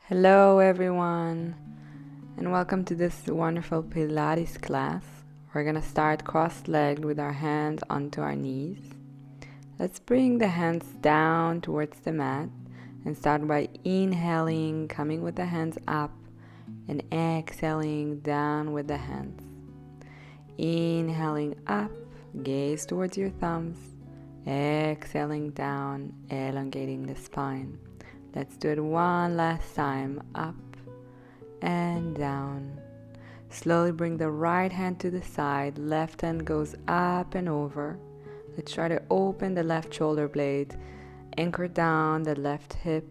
Hello everyone, and welcome to this wonderful Pilates class. We're gonna start cross-legged with our hands onto our knees. Let's bring the hands down towards the mat and start by inhaling, coming with the hands up, and exhaling down with the hands. Inhaling up, gaze towards your thumbs. Exhaling down, elongating the spine. Let's do it one last time. Up and down. Slowly bring the right hand to the side. Left hand goes up and over. Let's try to open the left shoulder blade. Anchor down the left hip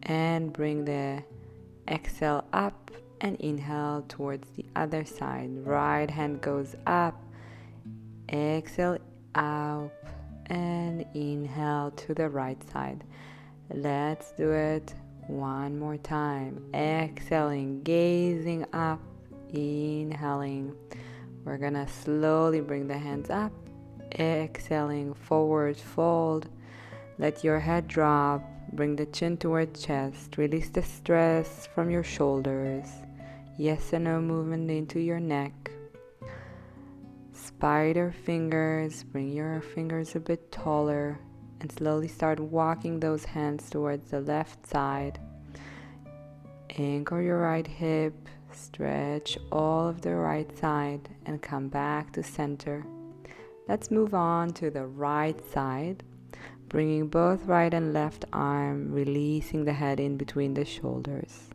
and bring the exhale up and inhale towards the other side. Right hand goes up. Exhale out and inhale to the right side. Let's do it one more time. Exhaling, gazing up, inhaling. We're gonna slowly bring the hands up. Exhaling, forward fold. Let your head drop. Bring the chin towards chest. Release the stress from your shoulders. Yes and no movement into your neck. Spider fingers. Bring your fingers a bit taller. And slowly start walking those hands towards the left side. Anchor your right hip, stretch all of the right side, and come back to center. Let's move on to the right side, bringing both right and left arm, releasing the head in between the shoulders.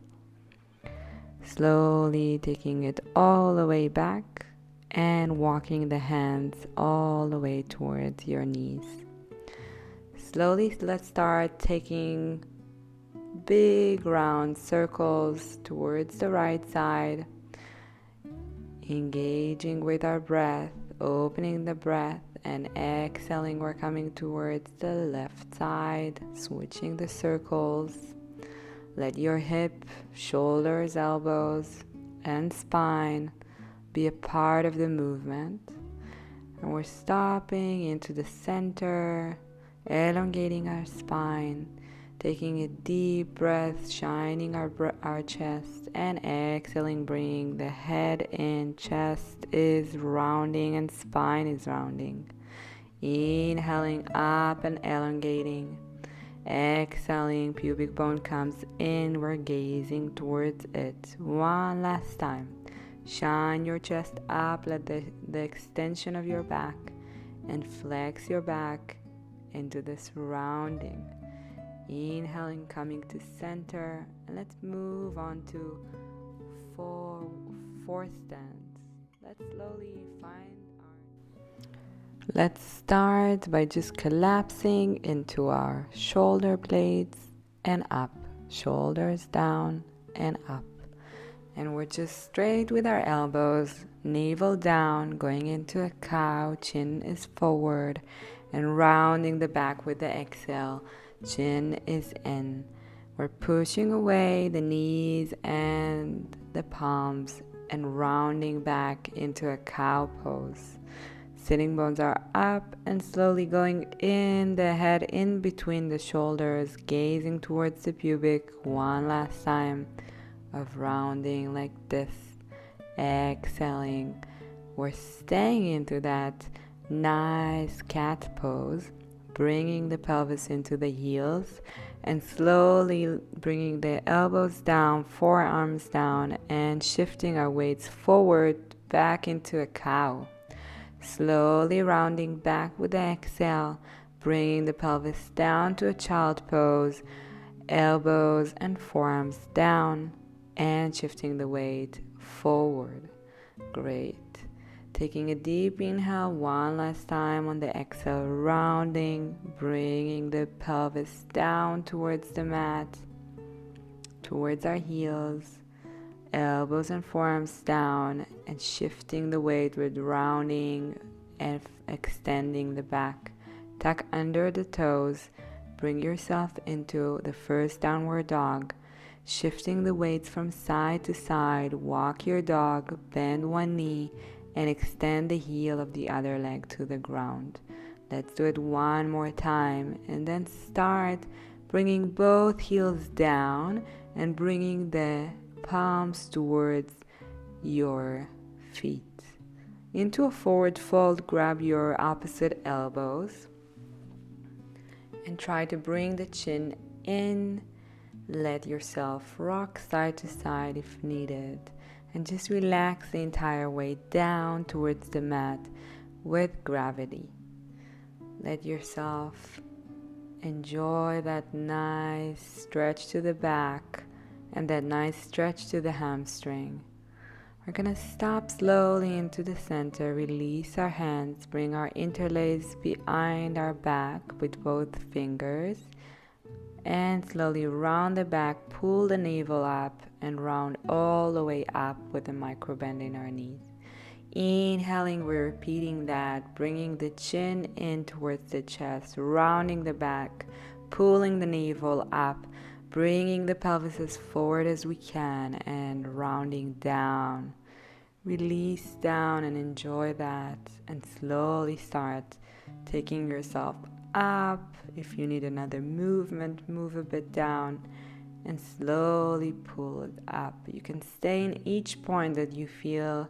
Slowly taking it all the way back and walking the hands all the way towards your knees. Slowly, let's start taking big round circles towards the right side, engaging with our breath, opening the breath, and exhaling. We're coming towards the left side, switching the circles. Let your hip, shoulders, elbows, and spine be a part of the movement. And we're stopping into the center, elongating our spine, taking a deep breath, shining our chest, and exhaling, bringing the head in. Chest is rounding and spine is rounding. Inhaling up and elongating. Exhaling, pubic bone comes in. We're gazing towards it. One last time. Shine your chest up, let the extension of your back, and flex your back into this rounding. Inhaling, coming to center, and let's move on to four stands. Let's slowly find Let's start by just collapsing into our shoulder blades and up, shoulders down and up. And we're just straight with our elbows, navel down, going into a cow, chin is forward, and rounding the back with the exhale. Chin is in. We're pushing away the knees and the palms and rounding back into a cow pose. Sitting bones are up and slowly going in, the head in between the shoulders, gazing towards the pubic. One last time of rounding like this. Exhaling. We're staying into that nice cat pose, bringing the pelvis into the heels and slowly bringing the elbows down, forearms down, and shifting our weights forward back into a cow. Slowly rounding back with the exhale, bringing the pelvis down to a child pose, elbows and forearms down, and shifting the weight forward. Great. Taking a deep inhale one last time on the exhale, rounding, bringing the pelvis down towards the mat, towards our heels, elbows and forearms down, and shifting the weight with rounding and extending the back. Tuck under the toes, bring yourself into the first downward dog, shifting the weights from side to side. Walk your dog, bend one knee, and extend the heel of the other leg to the ground. Let's do it one more time, and then start bringing both heels down and bringing the palms towards your feet. Into a forward fold, grab your opposite elbows and try to bring the chin in. Let yourself rock side to side if needed, and just relax the entire way down towards the mat with gravity. Let yourself enjoy that nice stretch to the back and that nice stretch to the hamstring. We're going to stop slowly into the center, release our hands, bring our interlace behind our back with both fingers, and slowly round the back, pull the navel up and round all the way up with a micro bend in our knees. Inhaling, we're repeating that, bringing the chin in towards the chest, rounding the back, pulling the navel up, bringing the pelvis as forward as we can, and rounding down. Release down and enjoy that, and slowly start taking yourself up. If you need another movement, move a bit down and slowly pull it up. You can stay in each point that you feel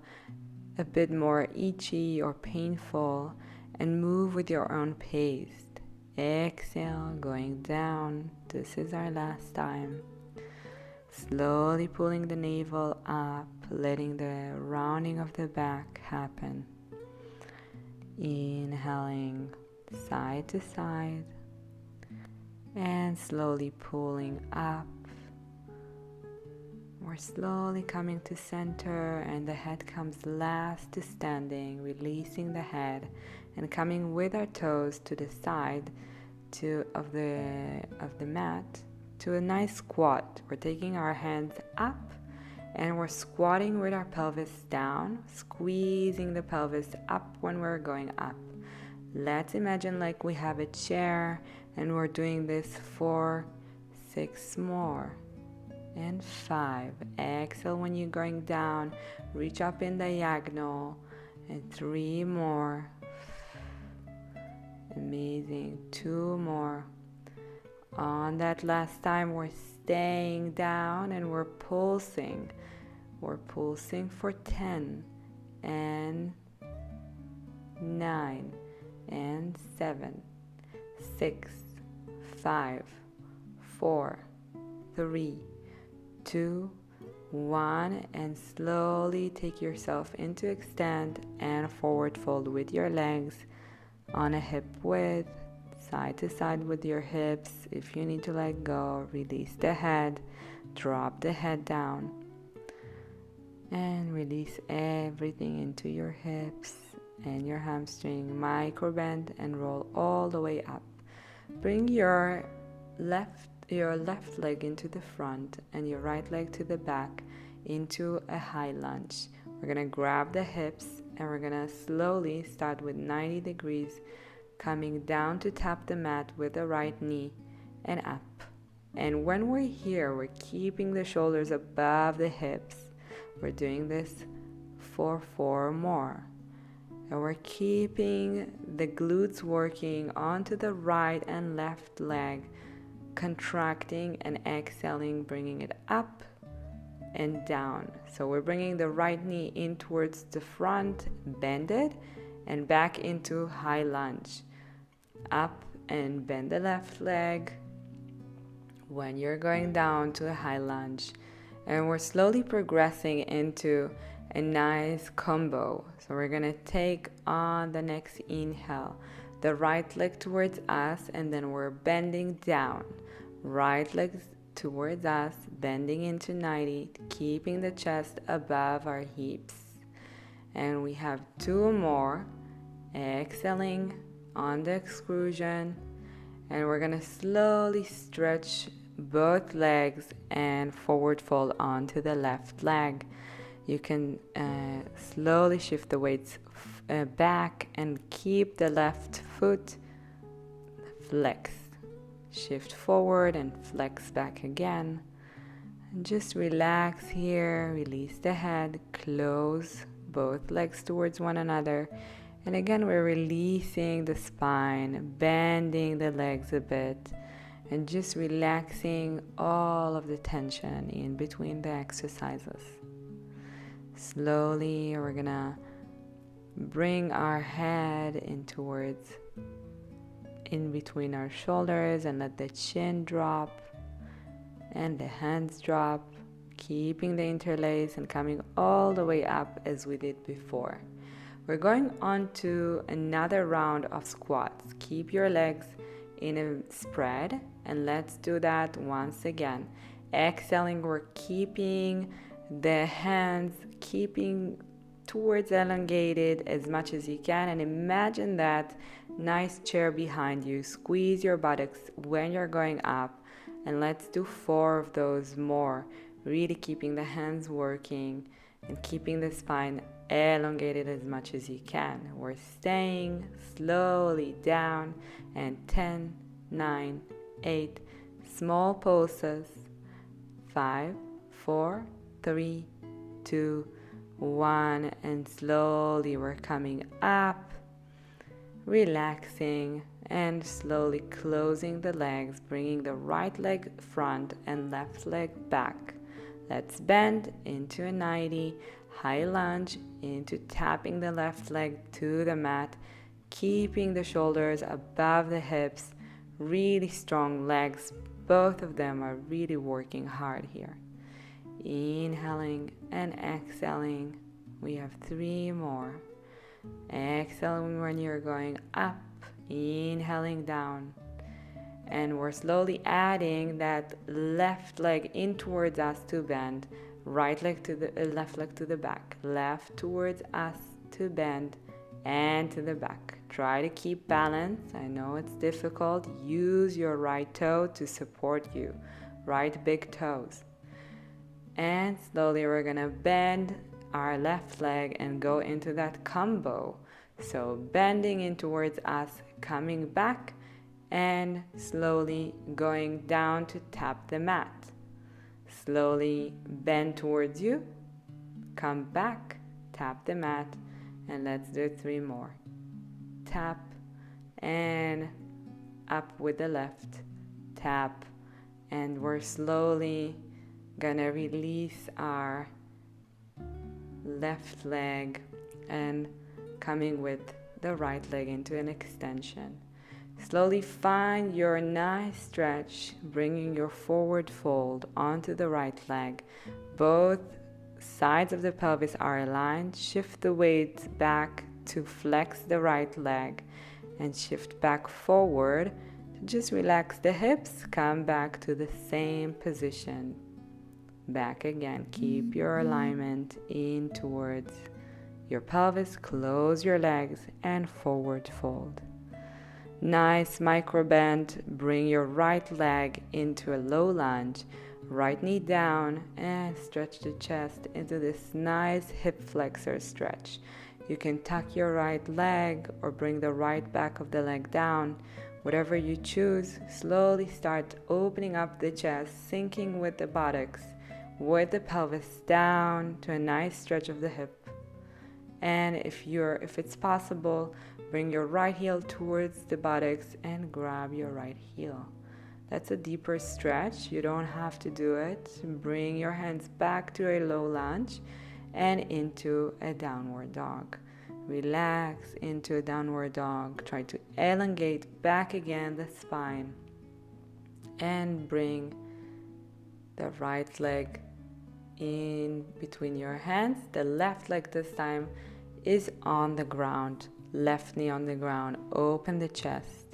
a bit more itchy or painful and move with your own pace. Exhale, going down. This is our last time. Slowly pulling the navel up, letting the rounding of the back happen. Inhaling side to side and slowly pulling up. We're slowly coming to center, and the head comes last to standing, releasing the head and coming with our toes to the side of the mat to a nice squat. We're taking our hands up and we're squatting with our pelvis down, squeezing the pelvis up when we're going up. Let's imagine like we have a chair, and we're doing this for 6 more. And 5. Exhale when you're going down. Reach up in diagonal. And 3 more. Amazing. 2 more. On that last time, we're staying down and we're pulsing. We're pulsing for 10 and 9 and 7, 6, 5, 4, 3, 2, 1, and slowly take yourself into extend and forward fold with your legs on a hip width, side to side with your hips. If you need to let go, release the head, drop the head down, and release everything into your hips and your hamstring. Micro bend and roll all the way up. Bring your left leg into the front and your right leg to the back into a high lunge. We're going to grab the hips and we're going to slowly start with 90 degrees, coming down to tap the mat with the right knee and up. And when we're here, we're keeping the shoulders above the hips. We're doing this for 4 more. And we're keeping the glutes working onto the right and left leg, contracting and exhaling, bringing it up and down. So we're bringing the right knee in towards the front, bend it, and back into high lunge. Up and bend the left leg when you're going down to a high lunge. And we're slowly progressing into a nice combo. So we're going to take on the next inhale, the right leg towards us, and then we're bending down. Right leg towards us, bending into 90, keeping the chest above our hips. And we have 2 more. Exhaling on the excursion, and we're going to slowly stretch both legs and forward fold onto the left leg. You can slowly shift the weights back and keep the left foot flexed. Shift forward and flex back again. And just relax here, release the head, close both legs towards one another. And again, we're releasing the spine, bending the legs a bit. and just relaxing all of the tension in between the exercises. Slowly, we're gonna bring our head in between our shoulders and let the chin drop and the hands drop, keeping the interlace and coming all the way up as we did before. We're going on to another round of squats. Keep your legs in a spread, and let's do that once again. Exhaling, we're keeping the hands towards elongated as much as you can, and imagine that nice chair behind you. Squeeze your buttocks when you're going up, and let's do 4 of those more, really keeping the hands working and keeping the spine elongated as much as you can. We're staying slowly down, and 10, 9, 8, small pulses, 5, 4, 3, 2, 1, and slowly we're coming up, relaxing and slowly closing the legs, bringing the right leg front and left leg back. Let's bend into a 90, high lunge into tapping the left leg to the mat, keeping the shoulders above the hips, really strong legs. Both of them are really working hard here. Inhaling and exhaling. We have 3 more. Exhaling when you're going up, inhaling down. And we're slowly adding that left leg in towards us to bend, right leg to the left leg to the back, left towards us to bend and to the back. Try to keep balance. I know it's difficult. Use your right toe to support you, right big toes. And slowly we're gonna bend our left leg and go into that combo. So bending in towards us, coming back, and slowly going down to tap the mat. Slowly bend towards you, come back, tap the mat, and let's do 3 more. Tap and up with the left, tap, and we're slowly gonna release our left leg and coming with the right leg into an extension. Slowly find your nice stretch, bringing your forward fold onto the right leg. Both sides of the pelvis are aligned. Shift the weight back to flex the right leg and shift back forward. Just relax the hips, come back to the same position. Back again. Keep your alignment in towards your pelvis. Close your legs and forward fold. Nice micro bend. Bring your right leg into a low lunge. Right knee down and stretch the chest into this nice hip flexor stretch. You can tuck your right leg or bring the right back of the leg down. Whatever you choose, slowly start opening up the chest, sinking with the buttocks, with the pelvis down to a nice stretch of the hip. And if it's possible, bring your right heel towards the buttocks and grab your right heel. That's a deeper stretch. You don't have to do it. Bring your hands back to a low lunge and into a downward dog. Relax into a downward dog. Try to elongate back again the spine and bring the right leg in between your hands. The left leg this time is on the ground. Left knee on the ground. Open the chest.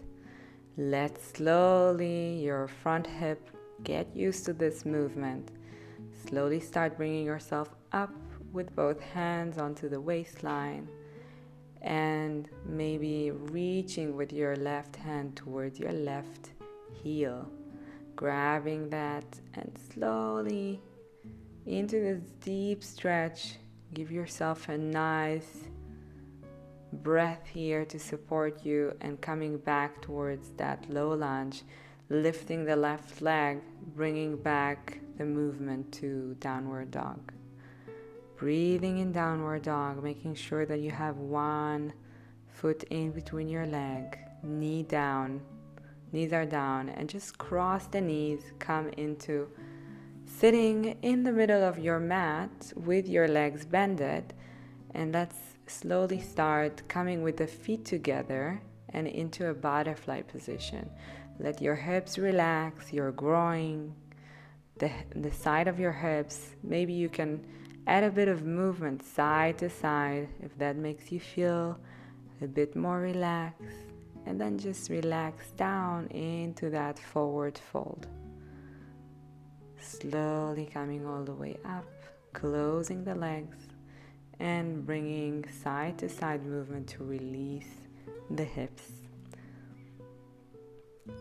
Let slowly your front hip get used to this movement. Slowly start bringing yourself up with both hands onto the waistline and maybe reaching with your left hand towards your left heel. Grabbing that and slowly into this deep stretch. Give yourself a nice breath here to support you and coming back towards that low lunge, lifting the left leg, bringing back the movement to downward dog. Breathing in downward dog, making sure that you have one foot in between your leg, knee down, knees are down, and just cross the knees, come into sitting in the middle of your mat with your legs bended, and let's slowly start coming with the feet together and into a butterfly position. Let your hips relax, your groin, the side of your hips. Maybe you can add a bit of movement side to side if that makes you feel a bit more relaxed. And then just relax down into that forward fold. Slowly coming all the way up, closing the legs and bringing side to side movement to release the hips.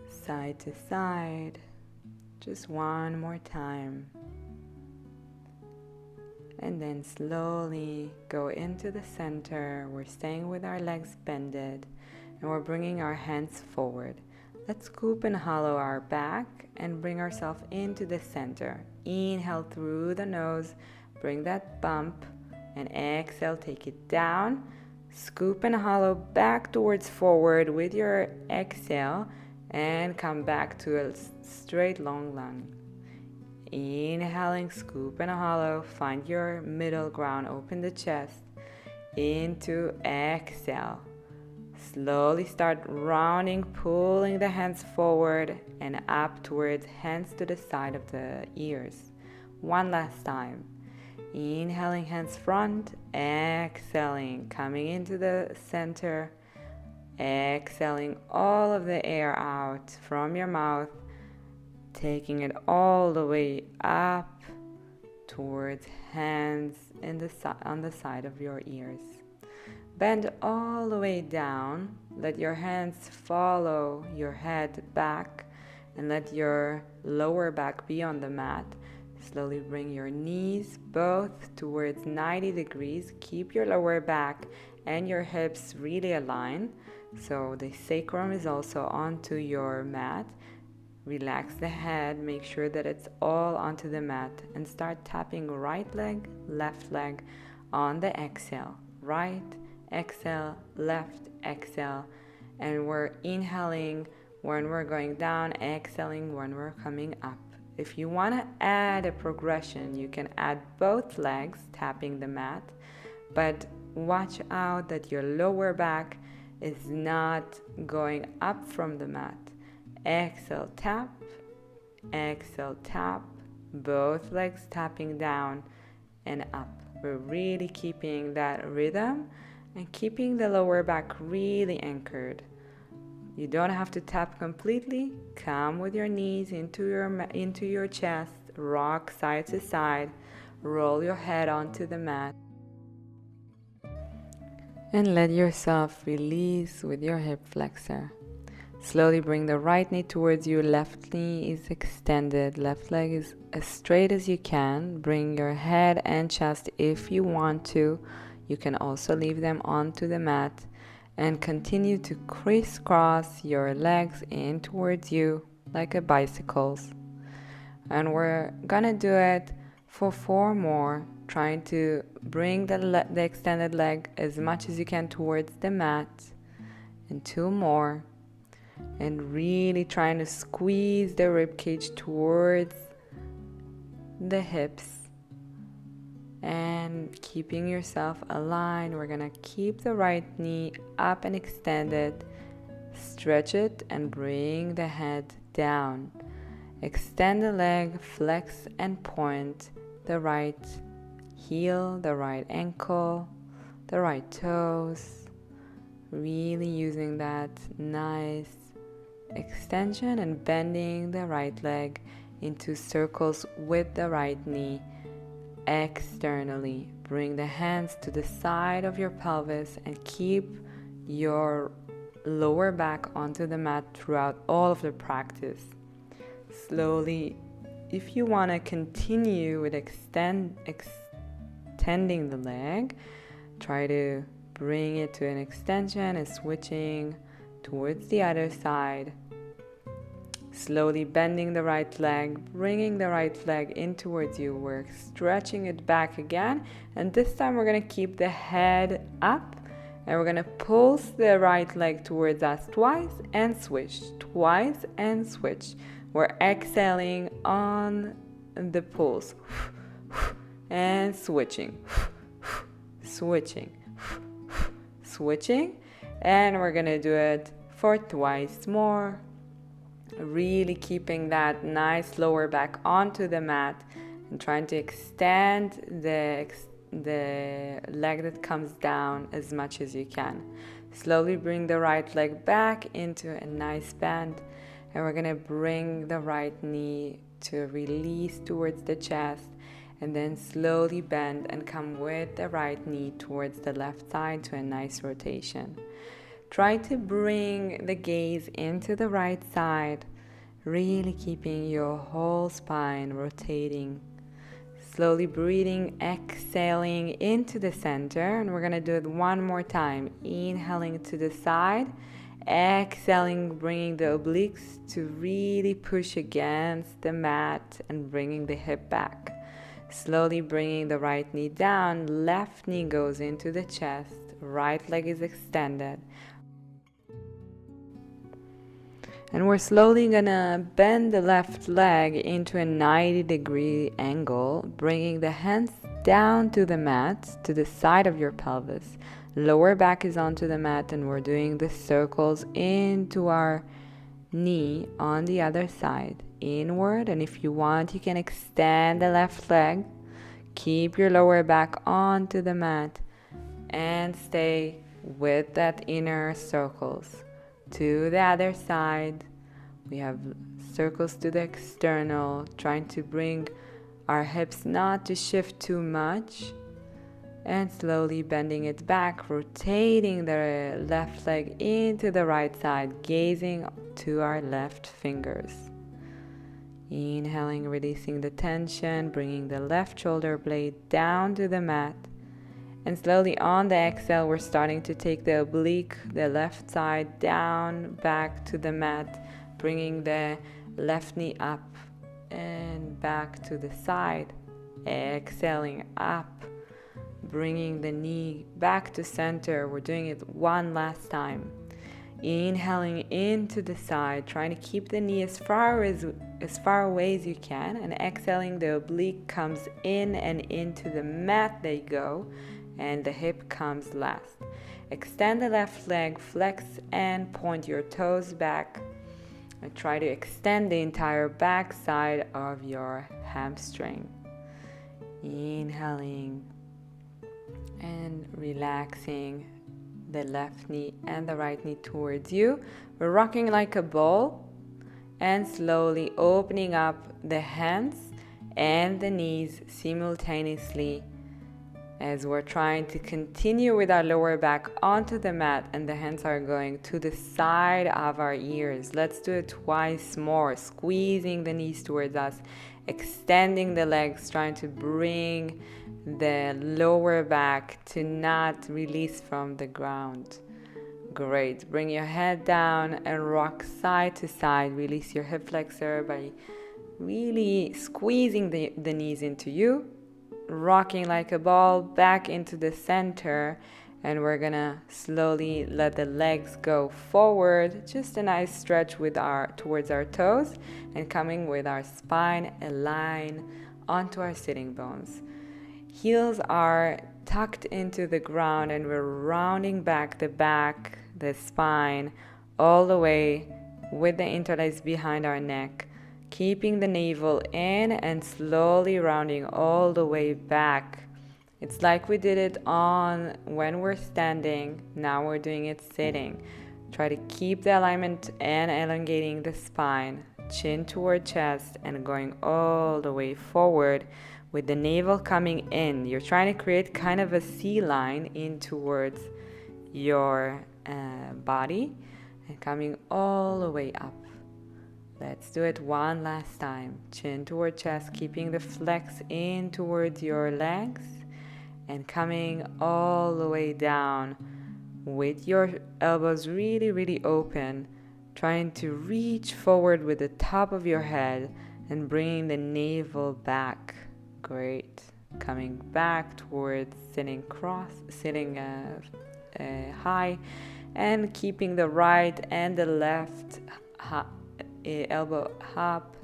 Side to side, just one more time. And then slowly go into the center. We're staying with our legs bended and we're bringing our hands forward. Let's scoop and hollow our back and bring ourselves into the center. Inhale through the nose, bring that bump, and exhale, take it down. Scoop and hollow back towards forward with your exhale and come back to a straight long lunge. Inhaling, scoop and hollow, find your middle ground, open the chest, into exhale. Slowly start rounding, pulling the hands forward and up towards hands to the side of the ears. One last time. Inhaling, hands front, exhaling, coming into the center, exhaling all of the air out from your mouth, taking it all the way up towards hands on the side of your ears. Bend all the way down, let your hands follow your head back and let your lower back be on the mat. Slowly bring your knees both towards 90 degrees. Keep your lower back and your hips really aligned. So the sacrum is also onto your mat. Relax the head, make sure that it's all onto the mat and start tapping right leg, left leg on the exhale. Right, exhale, left, exhale. And we're inhaling when we're going down, exhaling when we're coming up. If you want to add a progression, you can add both legs tapping the mat, but watch out that your lower back is not going up from the mat. Exhale, tap, both legs tapping down and up. We're really keeping that rhythm and keeping the lower back really anchored. You don't have to tap completely. Come with your knees into your chest, rock side to side, roll your head onto the mat, and let yourself release with your hip flexor. Slowly bring the right knee towards you, left knee is extended, left leg is as straight as you can. Bring your head and chest if you want to. You can also leave them onto the mat and continue to crisscross your legs in towards you like a bicycles. And we're gonna do it for 4 more, trying to bring the extended leg as much as you can towards the mat, and 2 more. And really trying to squeeze the rib cage towards the hips and keeping yourself aligned. We're gonna keep the right knee up and extended, stretch it and bring the head down. Extend the leg, flex and point the right heel, the right ankle, the right toes, really using that nice extension and bending the right leg into circles with the right knee. Externally, bring the hands to the side of your pelvis and keep your lower back onto the mat throughout all of the practice. Slowly, if you want to continue with extending the leg, try to bring it to an extension and switching towards the other side. Slowly bending the right leg, bringing the right leg in towards you. We're stretching it back again, and this time we're going to keep the head up And we're going to pulse the right leg towards us twice and switch, twice and switch. We're exhaling on the pulse and switching, switching, switching. And we're going to do it for twice more. Really keeping that nice lower back onto the mat and trying to extend the leg that comes down as much as you can. Slowly bring the right leg back into a nice bend, and we're going to bring the right knee to release towards the chest, and then slowly bend and come with the right knee towards the left side to a nice rotation. Try to bring the gaze into the right side, really keeping your whole spine rotating. Slowly breathing, exhaling into the center, and we're going to do it one more time. Inhaling to the side, exhaling, bringing the obliques to really push against the mat and bringing the hip back. Slowly bringing the right knee down, left knee goes into the chest, right leg is extended. And we're slowly gonna bend the left leg into a 90-degree angle, bringing the hands down to the mat, to the side of your pelvis. Lower back is onto the mat, and we're doing the circles into our knee on the other side, inward. And if you want, you can extend the left leg, keep your lower back onto the mat, and stay with that inner circles. To the other side, we have circles to the external, trying to bring our hips not to shift too much, and slowly bending it back, rotating the left leg into the right side, gazing to our left fingers. Inhaling, releasing the tension, bringing the left shoulder blade down to the mat. And slowly on the exhale, we're starting to take the oblique, the left side down, back to the mat, bringing the left knee up and back to the side. Exhaling up, bringing the knee back to center. We're doing it one last time. Inhaling into the side, trying to keep the knee as far away as you can, and exhaling, the oblique comes in and into the mat they go, and the hip comes last. Extend the left leg, flex and point your toes back, and try to extend the entire back side of your hamstring. Inhaling and relaxing the left knee and the right knee towards you. We're rocking like a ball, and slowly opening up the hands and the knees simultaneously as we're trying to continue with our lower back onto the mat, and the hands are going to the side of our ears. Let's do it twice more, squeezing the knees towards us, extending the legs, trying to bring the lower back to not release from the ground. Great. Bring your head down and rock side to side. Release your hip flexor by really squeezing the knees into you. Rocking like a ball back into the center, and we're gonna slowly let the legs go forward. Just a nice stretch towards our toes, and coming with our spine aligned onto our sitting bones. Heels are tucked into the ground, and we're rounding back, the spine, all the way with the interlace behind our neck. Keeping the navel in and slowly rounding all the way back. It's like we did it when we're standing. Now we're doing it sitting. Try to keep the alignment and elongating the spine, chin toward chest, and going all the way forward with the navel coming in. You're trying to create kind of a C line in towards your body and coming all the way up. Let's do it one last time. Chin toward chest, keeping the flex in towards your legs, and coming all the way down with your elbows really, really open, trying to reach forward with the top of your head and bringing the navel back. Great. Coming back towards sitting high, and keeping the right and the left elbow up.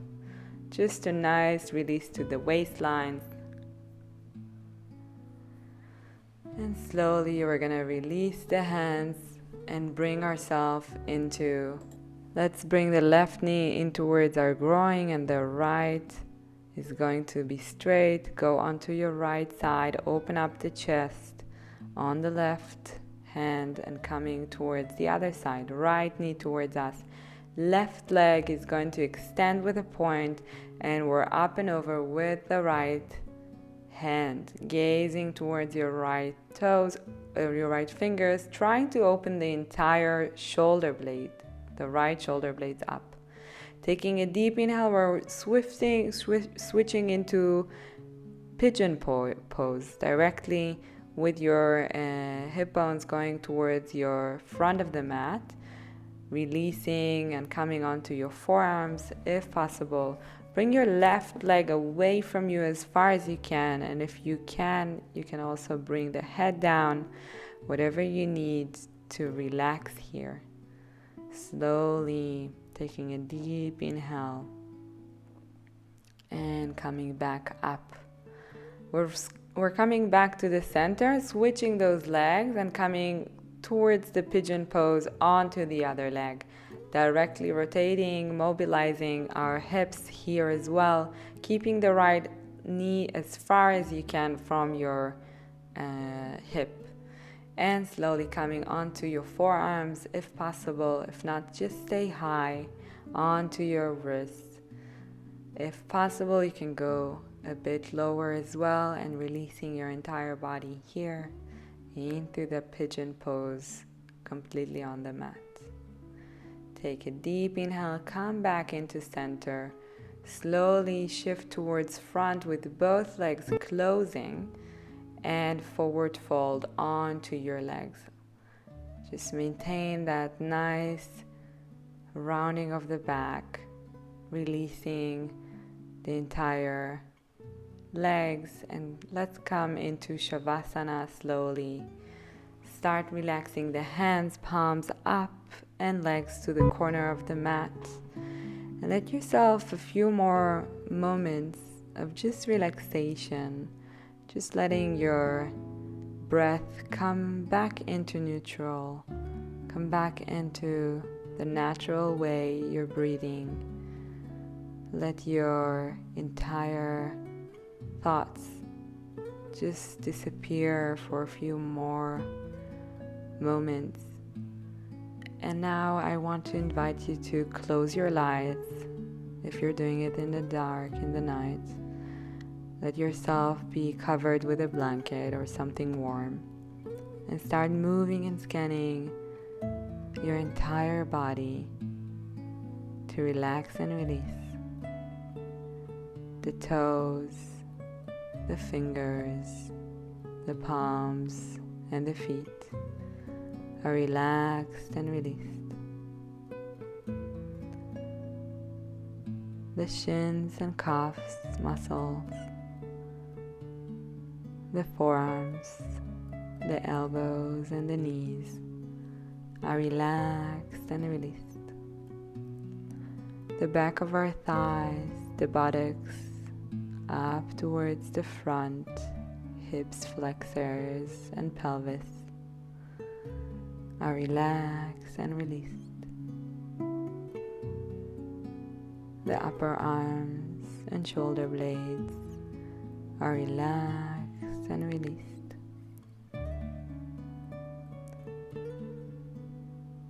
Just a nice release to the waistline. And slowly we're gonna release the hands and bring ourselves into, let's bring the left knee in towards our groin, and the right is going to be straight. Go onto your right side, open up the chest on the left hand and coming towards the other side. Right knee towards us. Left leg is going to extend with a point, and we're up and over with the right hand, gazing towards your right toes or your right fingers, trying to open the entire shoulder blade, the right shoulder blades up. Taking a deep inhale, we're switching into Pigeon Pose, directly with your hip bones going towards your front of the mat, releasing and coming onto your forearms if possible. Bring your left leg away from you as far as you can, and if you can also bring the head down, whatever you need to relax here. Slowly taking a deep inhale and coming back up. We're coming back to the center, switching those legs and coming towards the pigeon pose onto the other leg. Directly rotating, mobilizing our hips here as well, keeping the right knee as far as you can from your hip. And slowly coming onto your forearms if possible. If not, just stay high onto your wrists. If possible, you can go a bit lower as well, and releasing your entire body here into the pigeon pose completely on the mat. Take a deep inhale, come back into center. Slowly shift towards front with both legs closing, and forward fold onto your legs. Just maintain that nice rounding of the back, releasing the entire legs, and let's come into Shavasana slowly. Start relaxing the hands, palms up, and legs to the corner of the mat, and let yourself a few more moments of just relaxation. Just letting your breath come back into neutral, come back into the natural way you're breathing. Let your entire thoughts just disappear for a few more moments. And now I want to invite you to close your lights if you're doing it in the dark, in the night. Let yourself be covered with a blanket or something warm, and start moving and scanning your entire body to relax and release. The toes, the fingers, the palms, and the feet are relaxed and released. The shins and calves muscles, the forearms, the elbows, and the knees are relaxed and released. The back of our thighs, the buttocks, up towards the front, hips, flexors, and pelvis are relaxed and released. The upper arms and shoulder blades are relaxed and released.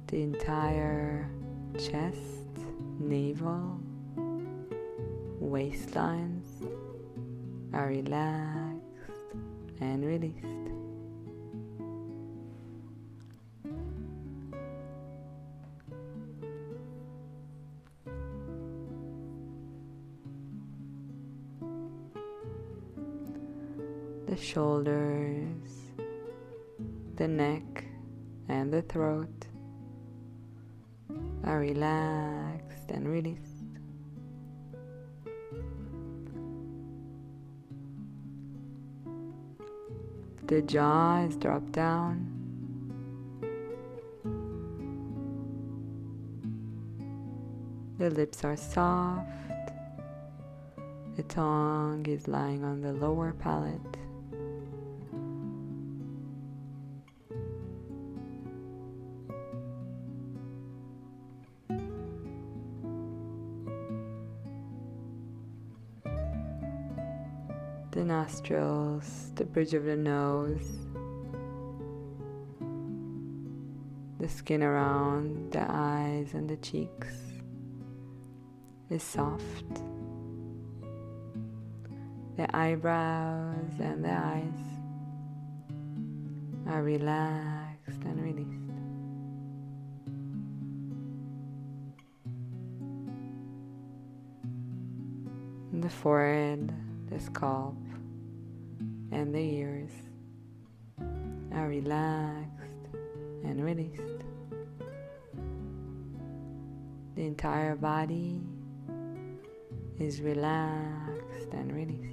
The entire chest, navel, waistlines are relaxed and released. The shoulders, the neck, and the throat are relaxed and released. The jaw is dropped down, The lips are soft. The tongue is lying on the lower palate. The nostrils, the bridge of the nose, the skin around the eyes and the cheeks is soft. The eyebrows and the eyes are relaxed and released. And the forehead, the scalp, and the ears are relaxed and released. The entire body is relaxed and released.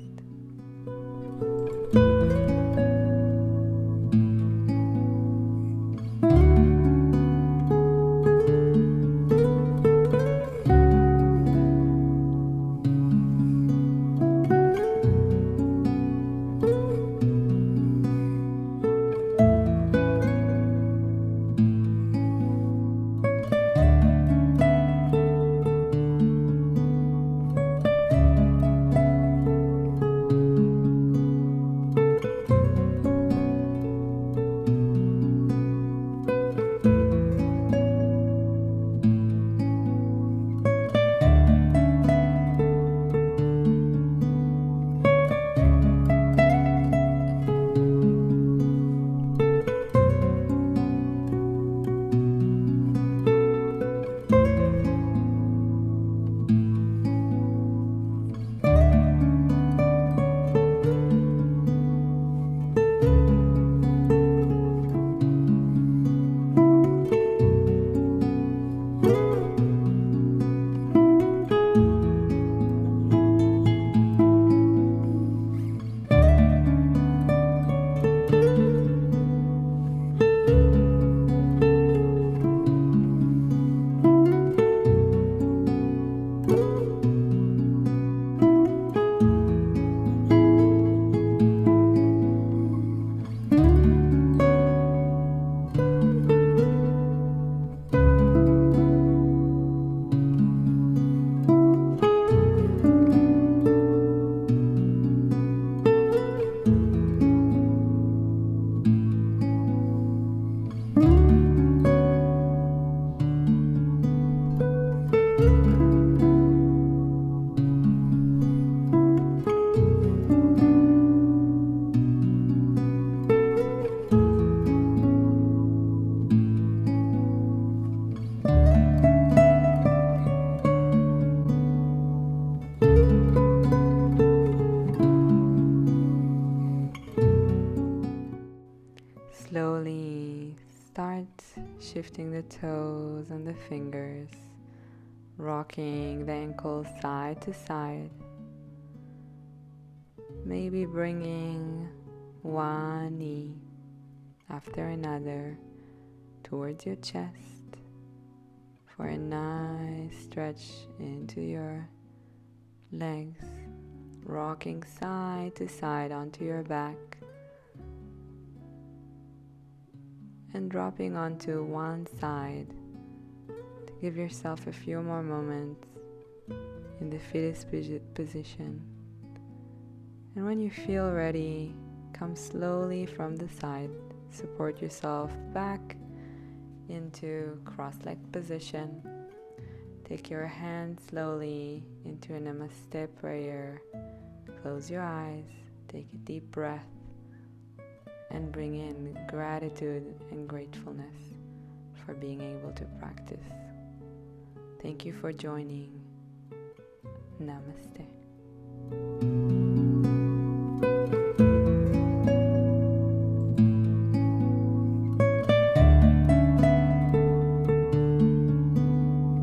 Slowly start shifting the toes and the fingers, rocking the ankles side to side. Maybe bringing one knee after another towards your chest for a nice stretch into your legs, rocking side to side onto your back and dropping onto one side to give yourself a few more moments in the fetus position. And when you feel ready, come slowly from the side, support yourself back into cross-legged position. Take your hand slowly into a namaste prayer. Close your eyes, take a deep breath, and bring in gratitude and gratefulness for being able to practice. Thank you for joining. Namaste.